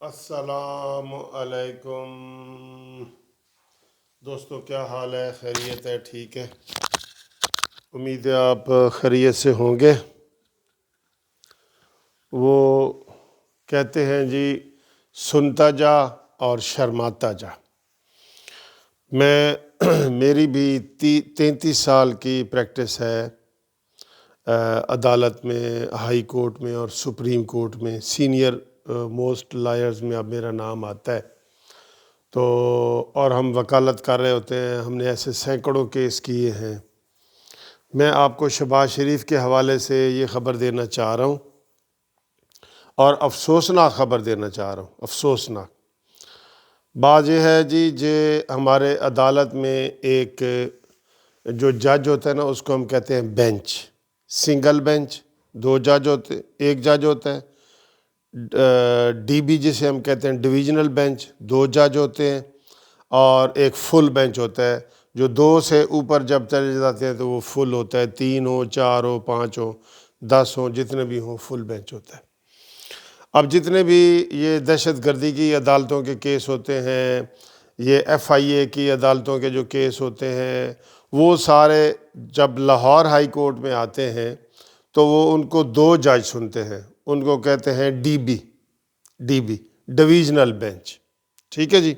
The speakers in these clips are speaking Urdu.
السلام علیکم دوستو، کیا حال ہے؟ خیریت ہے؟ ٹھیک ہے، امید ہے آپ خیریت سے ہوں گے۔ وہ کہتے ہیں جی، سنتا جا اور شرماتا جا۔ میری بھی 33 سال کی پریکٹس ہے عدالت میں، ہائی کورٹ میں اور سپریم کورٹ میں۔ سینئر موسٹ لائرز میں اب میرا نام آتا ہے، تو اور ہم وکالت کر رہے ہوتے ہیں۔ ہم نے ایسے سینکڑوں کیس کیے ہیں۔ میں آپ کو شہباز شریف کے حوالے سے یہ خبر دینا چاہ رہا ہوں، اور افسوسناک خبر دینا چاہ رہا ہوں، افسوسناک بات یہ ہے جی، ہمارے عدالت میں ایک جو جج ہوتا ہے نا، اس کو ہم کہتے ہیں بینچ، سنگل بینچ۔ 2 جج ہوتے، ایک جج ہوتا ہے۔ ڈی بی جسے ہم کہتے ہیں ڈویژنل بینچ، 2 جج ہوتے ہیں، اور ایک فل بینچ ہوتا ہے جو 2 سے اوپر جب چلے جاتے ہیں تو وہ فل ہوتا ہے۔ 3 ہو، 4 ہو، 5 ہو، 10 ہوں، جتنے بھی ہوں، فل بینچ ہوتا ہے۔ اب جتنے بھی یہ دہشت گردی کی عدالتوں کے کیس ہوتے ہیں، یہ ایف آئی اے کی عدالتوں کے جو کیس ہوتے ہیں، وہ سارے جب لاہور ہائی کورٹ میں آتے ہیں تو وہ ان کو 2 جج سنتے ہیں۔ ان کو کہتے ہیں ڈی بی، ڈویژنل بینچ، ٹھیک ہے جی۔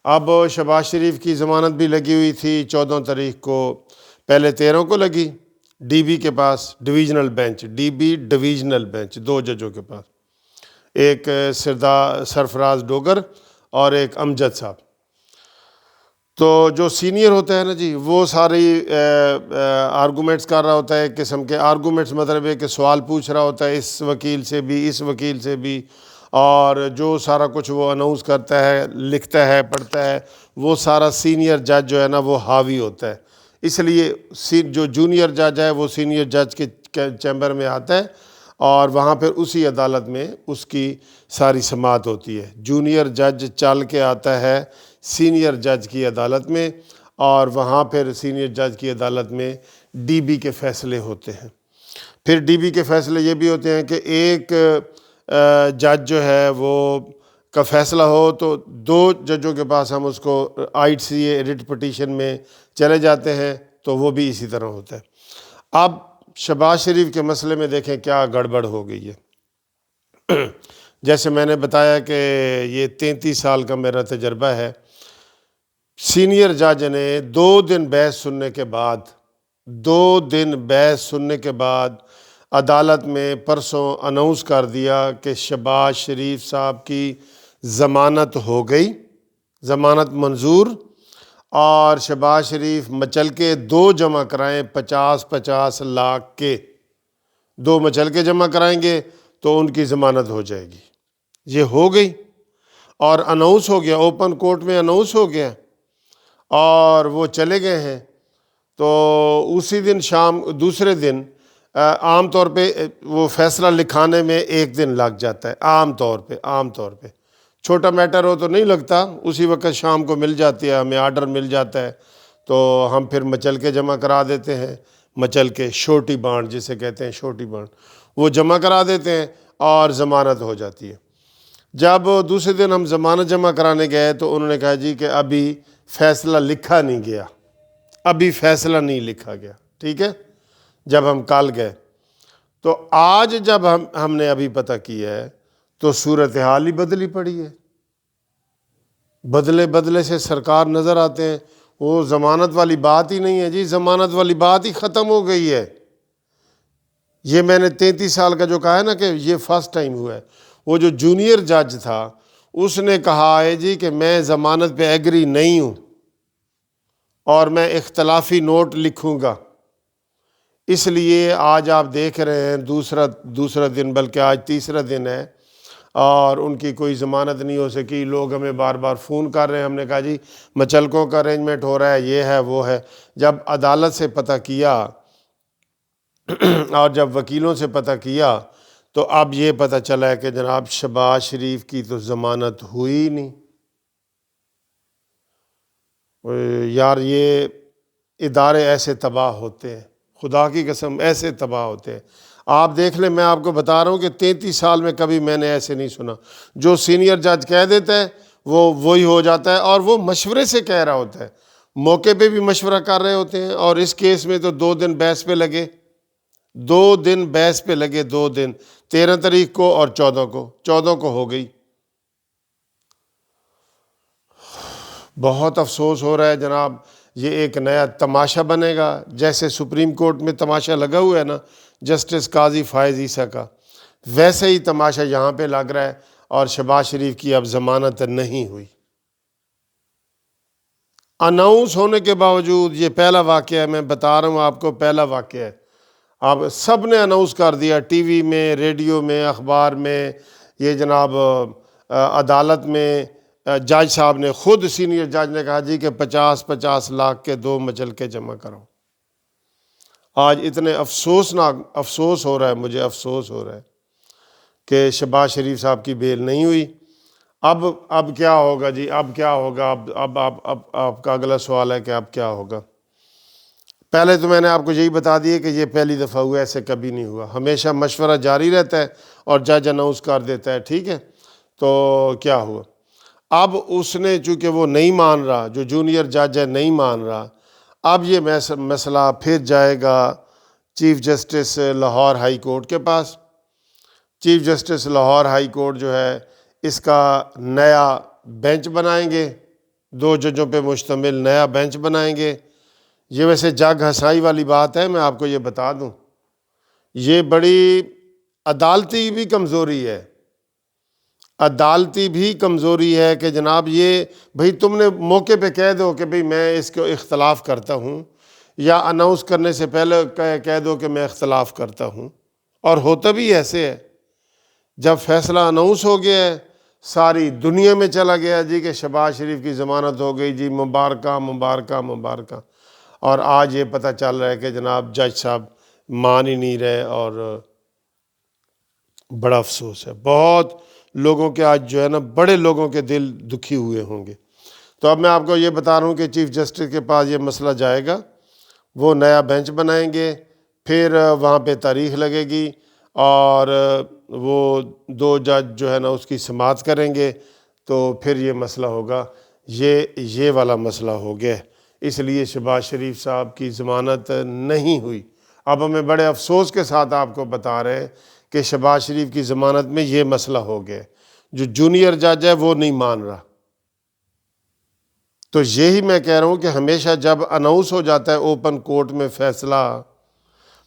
اب شہباز شریف کی ضمانت بھی لگی ہوئی تھی 14 تاریخ کو، پہلے 13 کو لگی ڈی بی کے پاس، divisional bench, D B divisional bench, 2 ججوں کے پاس، ایک سرفراز ڈوگر اور ایک امجد صاحب۔ تو جو سینئر ہوتا ہے نا جی، وہ ساری آرگومنٹس کر رہا ہوتا ہے، ایک قسم کے آرگومنٹس، مطلب ہے کہ سوال پوچھ رہا ہوتا ہے اس وکیل سے بھی، اس وکیل سے بھی، اور جو سارا کچھ وہ اناؤنس کرتا ہے، لکھتا ہے، پڑھتا ہے، وہ سارا سینئر جج جو ہے نا وہ حاوی ہوتا ہے۔ اس لیے جو جونیئر جج ہے وہ سینئر جج کے چیمبر میں آتا ہے، اور وہاں پھر اسی عدالت میں اس کی ساری سماعت ہوتی ہے۔ جونیئر جج چل کے آتا ہے سینئر جج کی عدالت میں، اور وہاں پھر سینئر جج کی عدالت میں ڈی بی کے فیصلے ہوتے ہیں۔ پھر ڈی بی کے فیصلے یہ بھی ہوتے ہیں کہ ایک جج جو ہے وہ کا فیصلہ ہو تو 2 ججوں کے پاس ہم اس کو آئی سی اے ریٹ پٹیشن میں چلے جاتے ہیں، تو وہ بھی اسی طرح ہوتا ہے۔ اب شہباز شریف کے مسئلے میں دیکھیں کیا گڑبڑ ہو گئی ہے۔ جیسے میں نے بتایا کہ یہ 33 سال کا میرا تجربہ ہے۔ سینئر جج نے 2 دن بحث سننے کے بعد عدالت میں پرسوں اناؤنس کر دیا کہ شہباز شریف صاحب کی ضمانت ہو گئی، ضمانت منظور، اور شہباز شریف مچل کے 2 جمع کرائیں، 50 لاکھ کے 2 مچل کے جمع کرائیں گے تو ان کی ضمانت ہو جائے گی۔ یہ ہو گئی، اور اناؤنس ہو گیا، اوپن کورٹ میں اناؤنس ہو گیا، اور وہ چلے گئے ہیں۔ تو اسی دن شام، دوسرے دن، عام طور پہ وہ فیصلہ لکھانے میں 1 دن لگ جاتا ہے، عام طور پہ چھوٹا میٹر ہو تو نہیں لگتا، اسی وقت شام کو مل جاتی ہے، ہمیں آرڈر مل جاتا ہے، تو ہم پھر مچل کے جمع کرا دیتے ہیں، مچل کے شورٹی بانڈ جسے کہتے ہیں، شورٹی بانڈ، وہ جمع کرا دیتے ہیں اور ضمانت ہو جاتی ہے۔ جب دوسرے دن ہم ضمانت جمع کرانے گئے تو انہوں نے کہا جی کہ ابھی فیصلہ لکھا نہیں گیا، ابھی فیصلہ نہیں لکھا گیا، ٹھیک ہے۔ جب ہم کل گئے تو آج جب ہم نے ابھی پتہ کیا ہے تو صورتحال ہی بدلی پڑی ہے۔ بدلے سے سرکار نظر آتے ہیں، وہ ضمانت والی بات ہی نہیں ہے جی، ضمانت والی بات ہی ختم ہو گئی ہے۔ یہ میں نے 33 سال کا جو کہا ہے نا کہ یہ فرسٹ ٹائم ہوا ہے۔ وہ جو جونیئر جج تھا اس نے کہا ہے جی کہ میں ضمانت پہ ایگری نہیں ہوں اور میں اختلافی نوٹ لکھوں گا۔ اس لیے آج آپ دیکھ رہے ہیں دوسرا دن، بلکہ آج تیسرا دن ہے، اور ان کی کوئی ضمانت نہیں ہو سکی۔ لوگ ہمیں بار بار فون کر رہے ہیں، ہم نے کہا جی مچلکوں کا ارینجمنٹ ہو رہا ہے، یہ ہے وہ ہے۔ جب عدالت سے پتہ کیا اور جب وکیلوں سے پتہ کیا تو اب یہ پتہ چلا ہے کہ جناب شہباز شریف کی تو ضمانت ہوئی نہیں۔ یار یہ ادارے ایسے تباہ ہوتے ہیں، خدا کی قسم ایسے تباہ ہوتے ہیں۔ آپ دیکھ لیں، میں آپ کو بتا رہا ہوں کہ 33 سال میں کبھی میں نے ایسے نہیں سنا. جو سینئر جج کہہ دیتا ہے وہ وہی ہو جاتا ہے، اور وہ مشورے سے کہہ رہا ہوتا ہے. موقع پہ بھی مشورہ کر رہے ہوتے ہیں. اور اس کیس میں تو 2 دن بحث پہ لگے، 2 دن بحث پہ لگے، 2 دن، 13 تاریخ کو اور 14 کو ہو گئی. بہت افسوس ہو رہا ہے جناب. یہ ایک نیا تماشا بنے گا، جیسے سپریم کورٹ میں تماشا لگا ہوا ہے نا جسٹس قاضی فائز عیسیٰ کا، ویسے ہی تماشا یہاں پہ لگ رہا ہے. اور شہباز شریف کی اب ضمانت نہیں ہوئی. اناؤنس ہونے کے باوجود، یہ پہلا واقعہ ہے، میں بتا رہا ہوں آپ کو، پہلا واقعہ ہے. اب سب نے اناؤنس کر دیا، ٹی وی میں، ریڈیو میں، اخبار میں، یہ جناب عدالت میں جج صاحب نے خود، سینئر جج نے کہا جی کہ 50 لاکھ کے 2 مچلکے جمع کرو. آج اتنے افسوس ہو رہا ہے، مجھے افسوس ہو رہا ہے کہ شہباز شریف صاحب کی بیل نہیں ہوئی. اب کیا ہوگا جی؟ اب کیا ہوگا؟ اب آپ کا اگلا سوال ہے کہ اب کیا ہوگا. پہلے تو میں نے آپ کو یہی بتا دیا کہ یہ پہلی دفعہ ہوا، ایسے کبھی نہیں ہوا. ہمیشہ مشورہ جاری رہتا ہے اور جج اناؤنس کر دیتا ہے، ٹھیک ہے. تو کیا ہوا؟ اب اس نے، چونکہ وہ نہیں مان رہا، جو جونیئر جج ہے نہیں مان رہا، اب یہ مسئلہ پھر جائے گا chief justice Lahore high court کے پاس. Chief justice Lahore high court جو ہے، اس کا نیا بینچ بنائیں گے، 2 ججوں پہ مشتمل نیا بینچ بنائیں گے. یہ ویسے جگ ہنسائی والی بات ہے، میں آپ کو یہ بتا دوں، یہ بڑی عدالتی بھی کمزوری ہے. عدالتی بھی کمزوری ہے کہ جناب یہ بھئی تم نے موقع پہ کہہ دو کہ بھئی میں اس کو اختلاف کرتا ہوں، یا اناؤنس کرنے سے پہلے کہہ دو کہ میں اختلاف کرتا ہوں. اور ہوتا بھی ایسے ہے، جب فیصلہ اناؤنس ہو گیا ہے، ساری دنیا میں چلا گیا جی کہ شہباز شریف کی ضمانت ہو گئی جی، مبارکہ مبارکہ مبارکہ. اور آج یہ پتہ چل رہا ہے کہ جناب جج صاحب مان ہی نہیں رہے، اور بڑا افسوس ہے. بہت لوگوں کے آج جو ہے نا، بڑے لوگوں کے دل دکھی ہوئے ہوں گے. تو اب میں آپ کو یہ بتا رہا ہوں کہ چیف جسٹس کے پاس یہ مسئلہ جائے گا، وہ نیا بینچ بنائیں گے، پھر وہاں پہ تاریخ لگے گی، اور وہ 2 جج جو ہے نا اس کی سماعت کریں گے. تو پھر یہ مسئلہ ہوگا، یہ والا مسئلہ ہو گیا. اس لیے شہباز شریف صاحب کی ضمانت نہیں ہوئی. اب ہمیں بڑے افسوس کے ساتھ آپ کو بتا رہے ہیں کہ شہباز شریف کی ضمانت میں یہ مسئلہ ہو گیا. جو جونیئر جج ہے وہ نہیں مان رہا. تو یہی میں کہہ رہا ہوں کہ ہمیشہ جب اناؤنس ہو جاتا ہے اوپن کورٹ میں فیصلہ،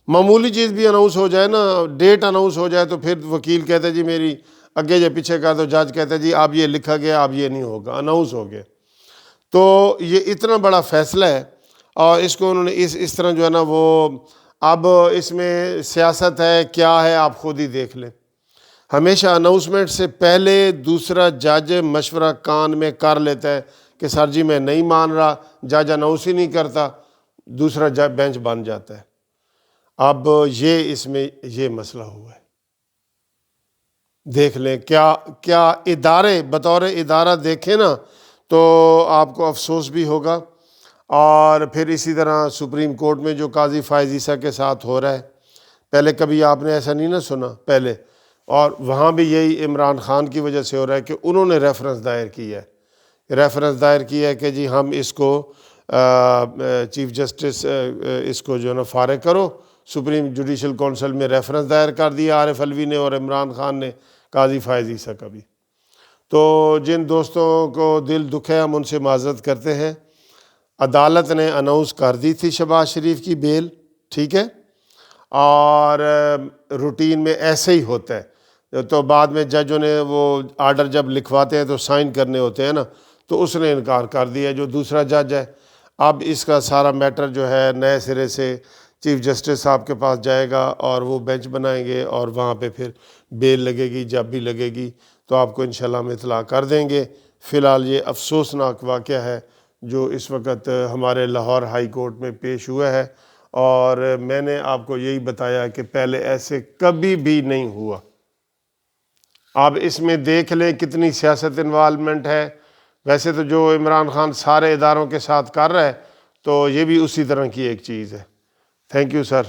معمولی چیز بھی اناؤنس ہو جائے نا، ڈیٹ اناؤنس ہو جائے، تو پھر وکیل کہتا ہے جی میری اگے یا پیچھے کر دو، جج کہتا ہے جی اب یہ لکھا گیا، اب یہ نہیں ہوگا، اناؤنس ہو گیا. تو یہ اتنا بڑا فیصلہ ہے، اور اس کو انہوں نے اس طرح جو ہے نا، وہ اب اس میں سیاست ہے کیا ہے آپ خود ہی دیکھ لیں. ہمیشہ اناؤنسمنٹ سے پہلے دوسرا جج مشورہ کان میں کر لیتا ہے کہ سر جی میں نہیں مان رہا، جج اناؤنس ہی نہیں کرتا، دوسرا جج بینچ بن جاتا ہے. اب یہ اس میں یہ مسئلہ ہوا ہے. دیکھ لیں کیا ادارے، بطور ادارہ دیکھیں نا تو آپ کو افسوس بھی ہوگا. اور پھر اسی طرح سپریم کورٹ میں جو قاضی فائز عیسیٰ کے ساتھ ہو رہا ہے، پہلے کبھی آپ نے ایسا نہیں نہ سنا پہلے، اور وہاں بھی یہی عمران خان کی وجہ سے ہو رہا ہے کہ انہوں نے ریفرنس دائر کیا ہے کہ جی ہم اس کو چیف جسٹس اس کو جو ہے نا فارغ کرو. سپریم جوڈیشل کونسل میں ریفرنس دائر کر دیا عارف علوی نے اور عمران خان نے، قاضی فائز عیسیٰ کا بھی. تو جن دوستوں کو دل دکھ ہے ہم ان سے معذرت کرتے ہیں. عدالت نے اناؤنس کر دی تھی شہباز شریف کی بیل، ٹھیک ہے، اور روٹین میں ایسے ہی ہوتا ہے. تو بعد میں ججوں نے وہ آرڈر جب لکھواتے ہیں تو سائن کرنے ہوتے ہیں نا، تو اس نے انکار کر دیا جو دوسرا جج ہے. اب اس کا سارا میٹر جو ہے نئے سرے سے چیف جسٹس صاحب کے پاس جائے گا، اور وہ بینچ بنائیں گے، اور وہاں پہ پھر بیل لگے گی. جب بھی لگے گی تو آپ کو انشاءاللہ ہم اطلاع کر دیں گے. فی الحال یہ افسوسناک واقعہ ہے جو اس وقت ہمارے لاہور ہائی کورٹ میں پیش ہوا ہے، اور میں نے آپ کو یہی بتایا کہ پہلے ایسے کبھی بھی نہیں ہوا. آپ اس میں دیکھ لیں کتنی سیاست انوالومنٹ ہے. ویسے تو جو عمران خان سارے اداروں کے ساتھ کر رہا ہے، تو یہ بھی اسی طرح کی ایک چیز ہے. Thank you sir.